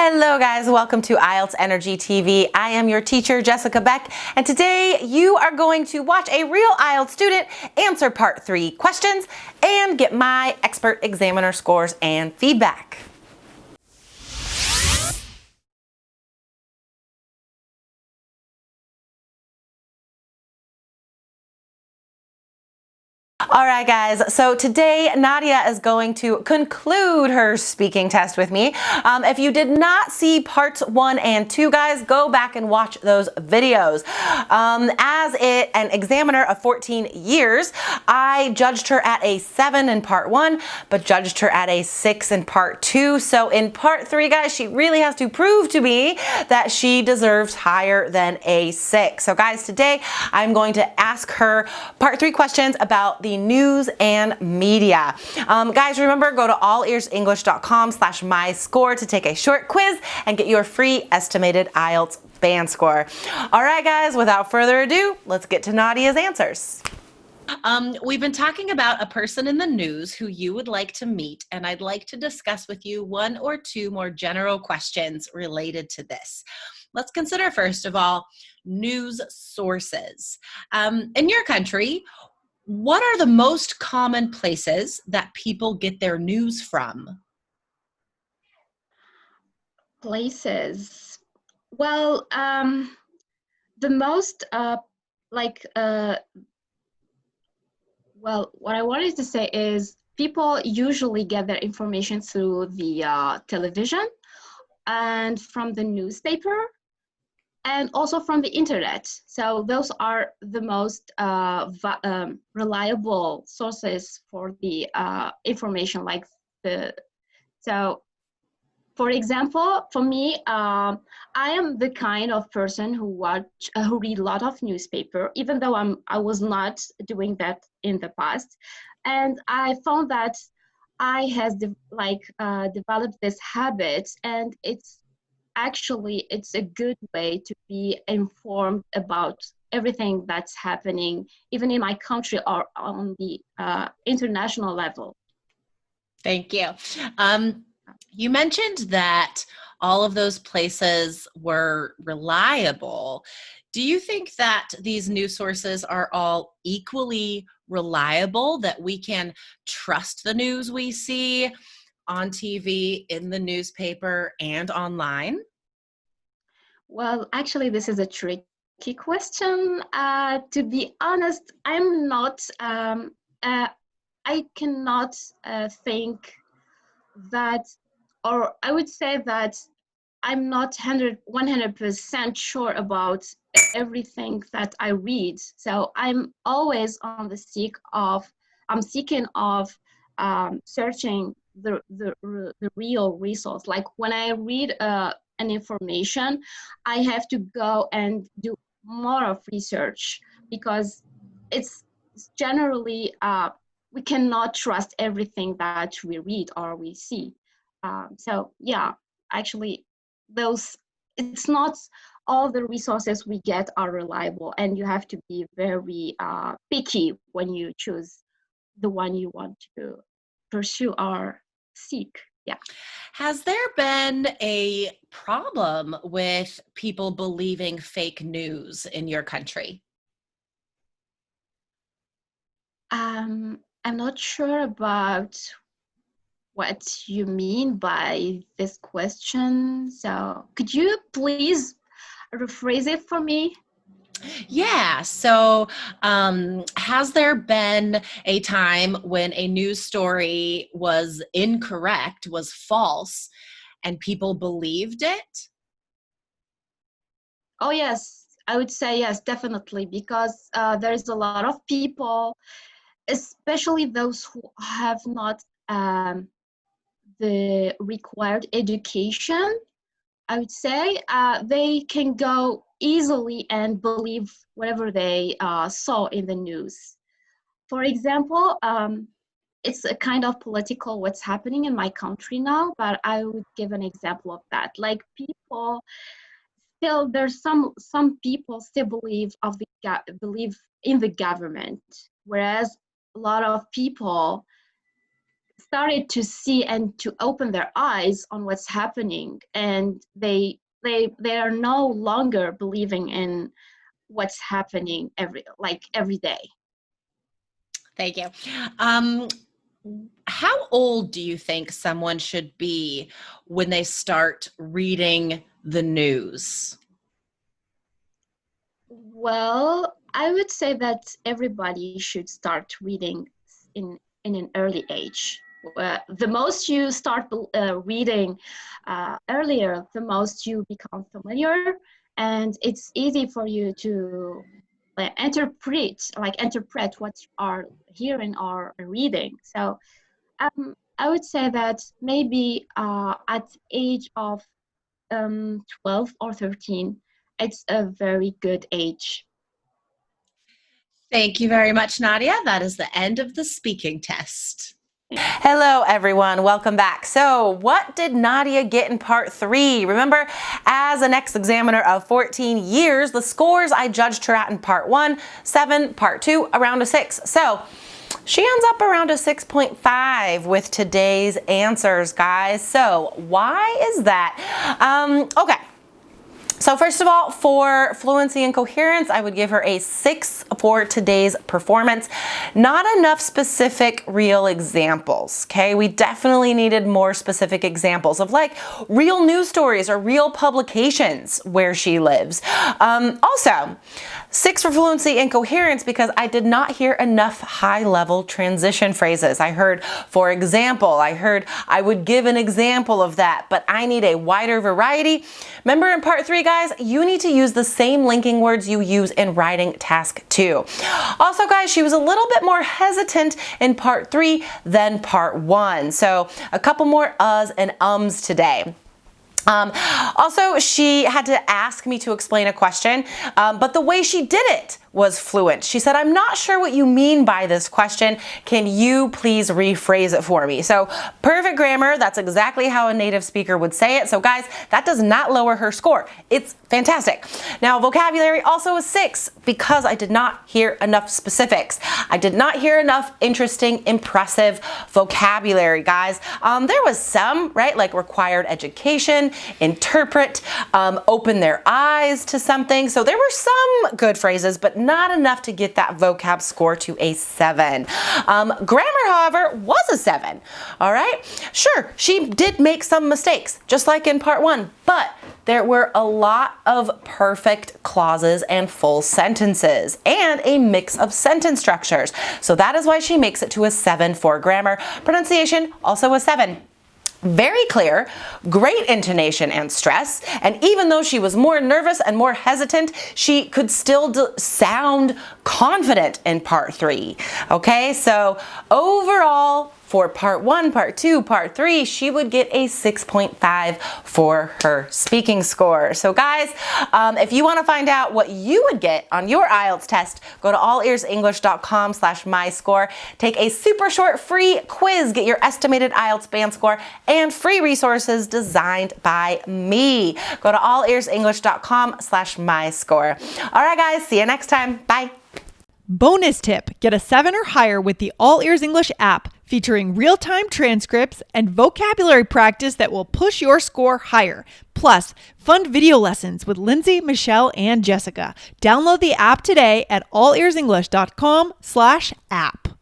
Hello guys, welcome to IELTS Energy TV. I am your teacher, Jessica Beck, and today you are going to watch a real IELTS student answer part 3 questions and get my expert examiner scores and feedback. All right, guys, so today Nadia is going to conclude her speaking test with me. If you did not see parts 1 and 2, guys, go back and watch those videos. As an examiner of 14 years, I judged her at a 7 in part 1, but judged her at a 6 in part 2. So in part 3, guys, she really has to prove to me that she deserves higher than a 6. So guys, today I'm going to ask her part 3 questions about the news and media. Guys, remember, go to allearsenglish.com/myscore to take a short quiz and get your free estimated IELTS band score. All right, guys, without further ado, let's get to Nadia's answers. We've been talking about a person in the news who you would like to meet, and I'd like to discuss with you 1 or 2 more general questions related to this. Let's consider, first of all, news sources. In your country, what are the most common places that people get their news from? Places. Well, the most, what I wanted to say is people usually get their information through the television and from the newspaper and also from the internet. So those are the most reliable sources for the information. For example, for me, I am the kind of person who read a lot of newspaper, even though I was not doing that in the past, and I found that I has developed this habit, and it's a good way to be informed about everything that's happening, even in my country or on the international level. Thank you. You mentioned that all of those places were reliable. Do you think that these news sources are all equally reliable, that we can trust the news we see on TV, in the newspaper, and online? Well, actually, this is a tricky question. To be honest, I'm not, I cannot think that, or I would say that I'm not 100% sure about everything that I read. So I'm always on the I'm seeking of searching the real resource. Like when I read an information, I have to go and do more of research because it's generally, we cannot trust everything that we read or we see. So yeah, actually, it's not all the resources we get are reliable, and you have to be very picky when you choose the one you want to pursue or seek. Yeah. Has there been a problem with people believing fake news in your country? I'm not sure about what you mean by this question. So could you please rephrase it for me? Yeah. So, has there been a time when a news story was incorrect, was false, and people believed it? Oh, yes, I would say yes, definitely, because there's a lot of people, especially those who have not the required education, I would say, they can go easily and believe whatever they saw in the news. For example, it's a kind of political what's happening in my country now, but I would give an example of that. Like there's some people still believe in the government, whereas a lot of people started to see and to open their eyes on what's happening, and they are no longer believing in what's happening every day. Thank you. How old do you think someone should be when they start reading the news? Well, I would say that everybody should start reading in an early age. The most you start reading earlier, the most you become familiar, and it's easy for you to interpret what you are hearing or reading. So I would say that maybe at age of 12 or 13, it's a very good age. Thank you very much, Nadia. That is the end of the speaking test. Hello, everyone. Welcome back. So what did Nadia get in part 3? Remember, as an ex-examiner of 14 years, the scores I judged her at in part 1, 7, part 2, around a 6. So she ends up around a 6.5 with today's answers, guys. So why is that? Okay. So first of all, for fluency and coherence, I would give her a 6 for today's performance. Not enough specific real examples, okay? We definitely needed more specific examples of like real news stories or real publications where she lives. Also, 6 for fluency and coherence because I did not hear enough high-level transition phrases. I heard, for example, I would give an example of that, but I need a wider variety. Remember in part 3, guys, you need to use the same linking words you use in writing task 2. Also, guys, she was a little bit more hesitant in part 3 than part 1. So a couple more uhs and ums today. Also, she had to ask me to explain a question, but the way she did it was fluent. She said, "I'm not sure what you mean by this question. Can you please rephrase it for me?" So perfect grammar. That's exactly how a native speaker would say it. So guys, that does not lower her score. It's fantastic. Now, vocabulary also a 6 because I did not hear enough specifics. I did not hear enough interesting, impressive vocabulary, guys. There was some, right, like required education, interpret, open their eyes to something. So there were some good phrases, but not enough to get that vocab score to a 7. Grammar, however, was a 7. All right. Sure, she did make some mistakes, just like in part 1, but there were a lot of perfect clauses and full sentences and a mix of sentence structures. So that is why she makes it to a 7 for grammar. Pronunciation, also a 7. Very clear, great intonation and stress, and even though she was more nervous and more hesitant, she could still sound confident in part 3. Okay, so overall, for part 1, part 2, part 3, she would get a 6.5 for her speaking score. So guys, if you want to find out what you would get on your IELTS test, go to allearsenglish.com/myscore. Take a super short free quiz, get your estimated IELTS band score, and free resources designed by me. Go to allearsenglish.com/myscore. All right, guys, see you next time. Bye. Bonus tip, get a 7 or higher with the All Ears English app featuring real-time transcripts and vocabulary practice that will push your score higher. Plus, fun video lessons with Lindsay, Michelle, and Jessica. Download the app today at allearsenglish.com/app.